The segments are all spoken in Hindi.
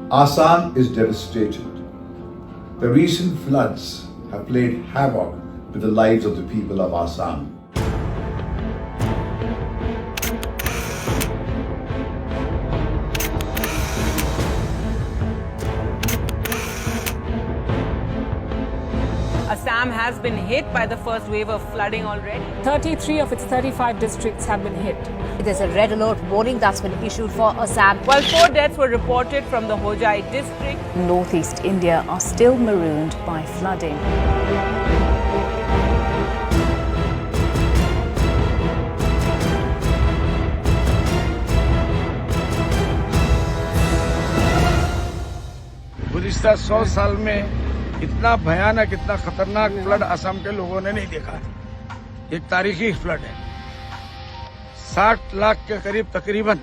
Assam is devastated. The recent floods have played havoc with the lives of the people of Assam. Assam has been hit by the first wave of flooding already. 33 of its 35 districts have been hit. There's a red alert warning that's been issued for Assam. While 4 deaths were reported from the Hojai district. Northeast India are still marooned by flooding. गुज़िश्ता 100 साल में इतना भयानक, इतना खतरनाक फ्लड असम के लोगों ने नहीं देखा है। एक तारीखी फ्लड है। 60 लाख के करीब तकरीबन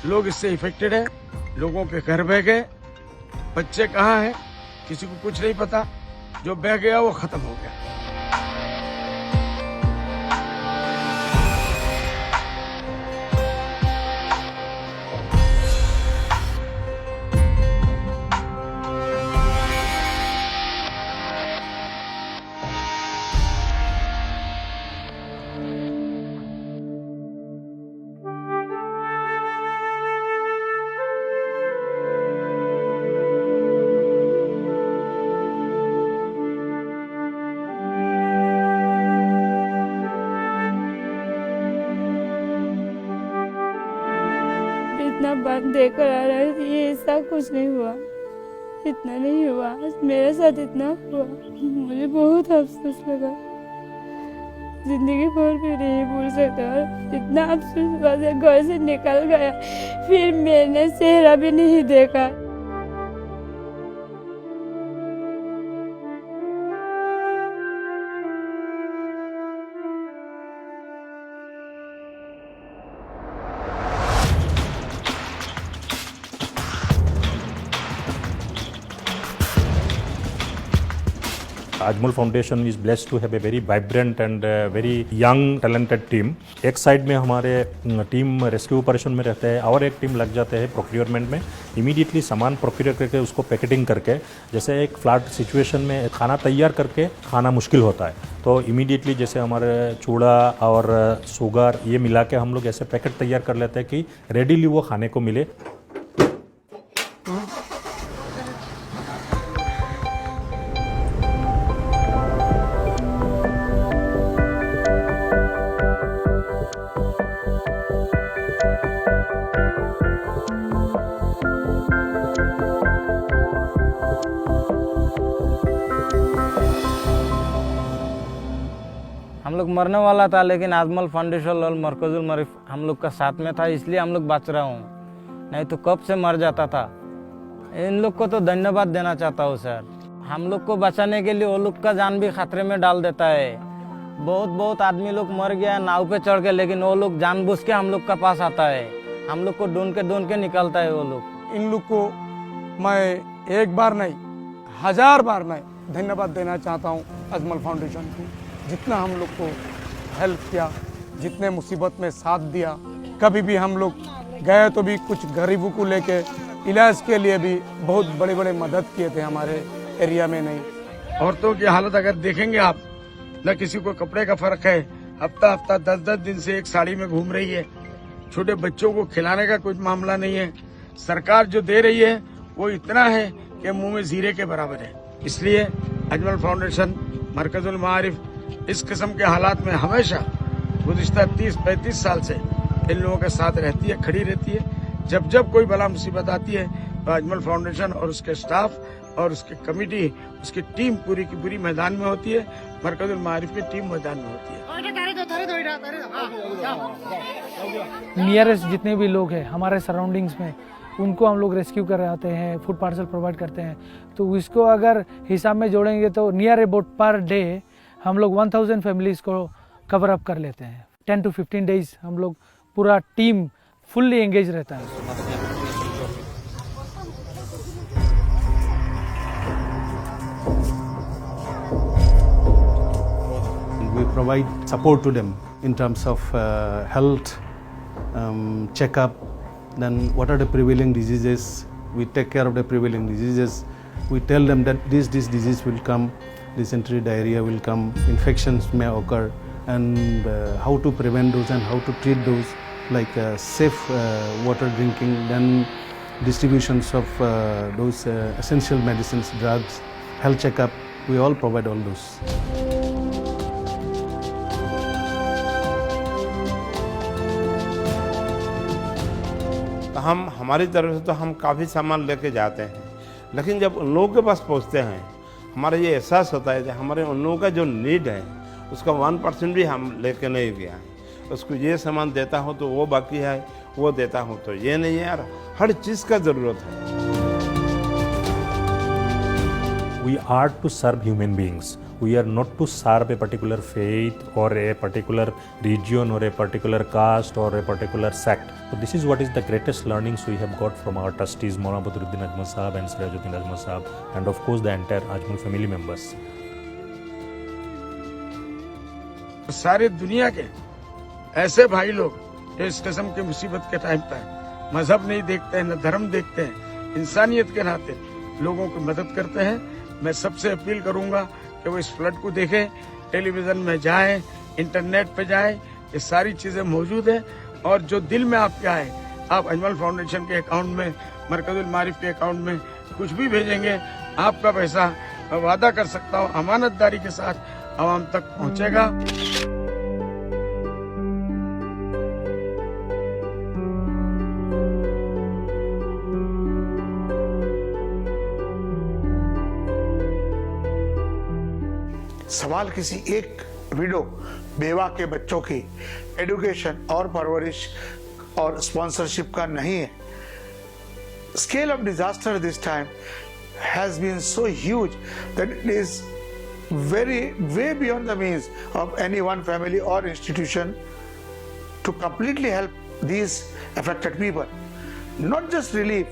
लोग इससे इफेक्टेड है। लोगों के घर बह गए, बच्चे कहाँ हैं किसी को कुछ नहीं पता। जो बह गया वो खत्म हो गया। इतना बात देकर आ रहा है, ये ऐसा कुछ नहीं हुआ, इतना नहीं हुआ, मेरे साथ इतना हुआ, मुझे बहुत अफसोस लगा, जिंदगी भर भी नहीं भूल सकता। इतना अफसोस हुआ, घर से निकल गया, फिर मैंने चेहरा भी नहीं देखा। Ajmal Foundation is blessed to have a very vibrant and very young talented team. एक साइड में हमारे टीम रेस्क्यू ऑपरेशन में रहते हैं और एक टीम लग जाते हैं प्रोक्योरमेंट में। इमीडिएटली सामान प्रोक्योर करके उसको पैकेटिंग करके, जैसे एक फ्लड सिचुएशन में खाना तैयार करके खाना मुश्किल होता है, तो इमीडिएटली जैसे हमारे चूड़ा और शुगर ये मिला के हम लोग ऐसे पैकेट तैयार कर लेते हैं कि रेडीली वो खाने को मिले। हम लोग मरने वाला था, लेकिन आजमल फाउंडेशन और मरकजुल मारिफ हम लोग का साथ में था, इसलिए हम लोग बच रहा हूँ, नहीं तो कब से मर जाता था। इन लोग को तो धन्यवाद देना चाहता हूँ सर। हम लोग को बचाने के लिए वो लोग का जान भी खतरे में डाल देता है। बहुत आदमी लोग मर गया नाव पे चढ़ के, लेकिन वो लोग जानबूझ के हम लोग का पास आता है, हम लोग को ढूंढ के निकालता है वो लोग। इन लोग को मैं एक बार नहीं 1000 बार मैं धन्यवाद देना चाहता हूँ अजमल फाउंडेशन को। जितना हम लोग को हेल्प किया, जितने मुसीबत में साथ दिया, कभी भी हम लोग गए तो भी कुछ गरीबों को लेके इलाज के लिए भी बहुत बड़े मदद किए थे हमारे एरिया में। नहीं, औरतों की हालत अगर देखेंगे आप, न किसी को कपड़े का फर्क है, हफ्ता 10 दिन से एक साड़ी में घूम रही है। छोटे बच्चों को खिलाने का कुछ मामला नहीं है। सरकार जो दे रही है वो इतना है कि मुंह में जीरे के बराबर है। इसलिए अजमल फाउंडेशन मरकजुल मारिफ इस किस्म के हालात में हमेशा गुज़िश्ता 30-35 साल से इन लोगों के साथ रहती है, खड़ी रहती है। जब कोई बला मुसीबत आती है तो अजमल फाउंडेशन और उसके स्टाफ और उसकी कमेटी, उसकी टीम पूरी की पूरी मैदान में होती है। मरकजुल मारिफ की टीम मैदान में होती है। नियरेस्ट जितने भी लोग हैं हमारे सराउंडिंग्स में, उनको हम लोग रेस्क्यू कर आते हैं, फूड पार्सल प्रोवाइड करते हैं। तो इसको अगर हिसाब में जोड़ेंगे तो नियर अबाउट पर डे हम लोग 1000 फैमिलीज को कवर अप कर लेते हैं। 10 to 15 डेज हम लोग पूरा टीम फुल्ली एंगेज रहता है। We provide support to them in terms of health checkup, then what are the prevailing diseases, We take care of the prevailing diseases. We tell them that this disease will come, dysentery, diarrhea will come, infections may occur, and how to prevent those and how to treat those, like safe water drinking, then distributions of those essential medicines, drugs, health checkup. We all provide all those. तो हम हमारी तरफ से तो हम काफ़ी सामान लेके जाते हैं, लेकिन जब उन लोगों के पास पहुंचते हैं हमारा ये एहसास होता है कि हमारे उन लोगों का जो नीड है उसका 1% भी हम लेके नहीं गया है। उसको ये सामान देता हूँ तो वो बाकी है, वो देता हूँ तो ये नहीं है यार, हर चीज़ का ज़रूरत है। We are to serve human beings. We are not to serve a particular faith or a particular region or a particular caste or a particular sect. So this is what is the greatest learnings we have got from our trustees Maulana Badruddin Ajmal Sahab and Sirajuddin Ajmal Sahab, and of course the entire Ajmal family members. सारी दुनिया के ऐसे भाई लोग जो इस किस्म की मुसीबत के टाइम पर मजहब नहीं देखते हैं, न धर्म देखते हैं, इंसानियत के नाते लोगों की मदद करते हैं। मैं सबसे अपील करूंगा कि वो इस फ्लड को देखें, टेलीविजन में जाएं, इंटरनेट पे जाएं, ये सारी चीजें मौजूद है। और जो दिल में आपके आए, आप अजमल फाउंडेशन के अकाउंट में, मरकजुल मारिफ के अकाउंट में कुछ भी भेजेंगे, आपका पैसा मैं वादा कर सकता हूँ अमानतदारी के साथ आवाम तक पहुँचेगा। सवाल किसी एक विडो बेवा के बच्चों की एजुकेशन और परवरिश और स्पॉन्सरशिप का नहीं है। Scale of disaster this time has been so huge that it is way beyond the means of any one family or institution to completely help these affected people. Not just relief,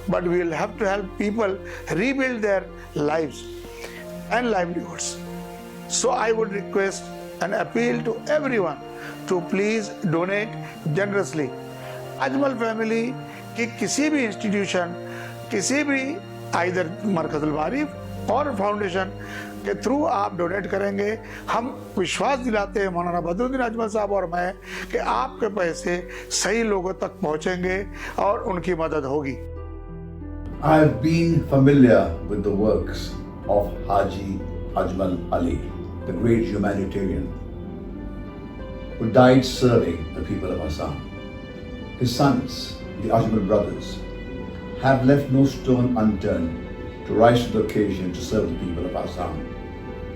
but we will have to help people rebuild their lives and livelihoods. So I would request and appeal to everyone to please donate generously. Ajmal family की किसी भी इंस्टीट्यूशन, किसी भी आइदर मरकजुल मारिफ और फाउंडेशन के थ्रू आप डोनेट करेंगे, हम विश्वास दिलाते हैं मौलाना बदरुद्दीन अजमल साहब और मैं कि आपके पैसे सही लोगों तक पहुंचेंगे और उनकी मदद होगी। I have been familiar with the works of Haji Ajmal Ali, the great humanitarian who died serving the people of Assam. His sons, the Ajmal brothers, have left no stone unturned to rise to the occasion to serve the people of Assam,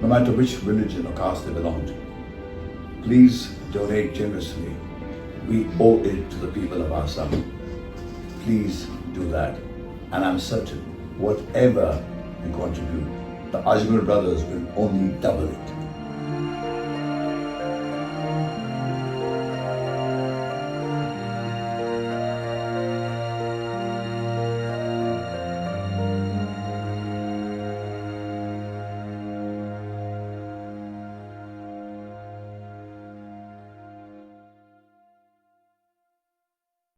no matter which religion or caste they belong to. Please donate generously. We owe it to the people of Assam. Please do that. And I'm certain whatever you contribute, the Ajmal brothers will only double it.